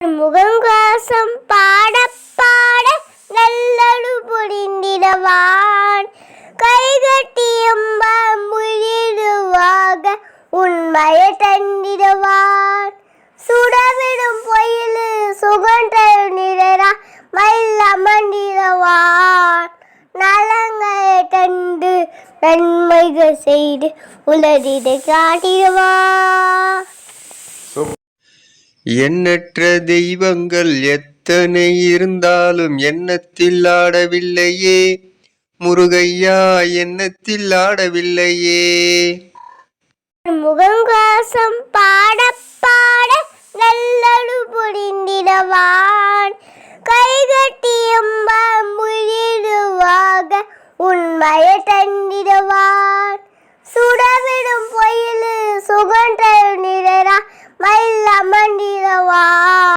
முகங்காசம் பாட பாட நல்லடு புரிந்திடவான் கைகட்டியம்ப முழிடுவாக உண்மையை தந்திடுவான் சுடவிடும் பொயிலு சுகன்ற நிறரா மயில் அமர்ந்திடுவான் நலங்களை தந்து நன்மைகள் செய்து உலகினை காட்டிடுவான். எண்ணற்ற தெய்வங்கள் எத்தனை இருந்தாலும் எண்ணத்தில் ஆடவில்லையே முருகையா, எண்ணத்தில் ஆடவில்லையே. முகங்காசம் பாட பாட நல்லடு புரிந்திடவான் கைகட்டியம்ப முழிடுவாக உண்மையை தந்திடுவான் சுடவிடும் பொயிலு சுகன்ற நிறரா மயில் அமர்ந்திடுவான்.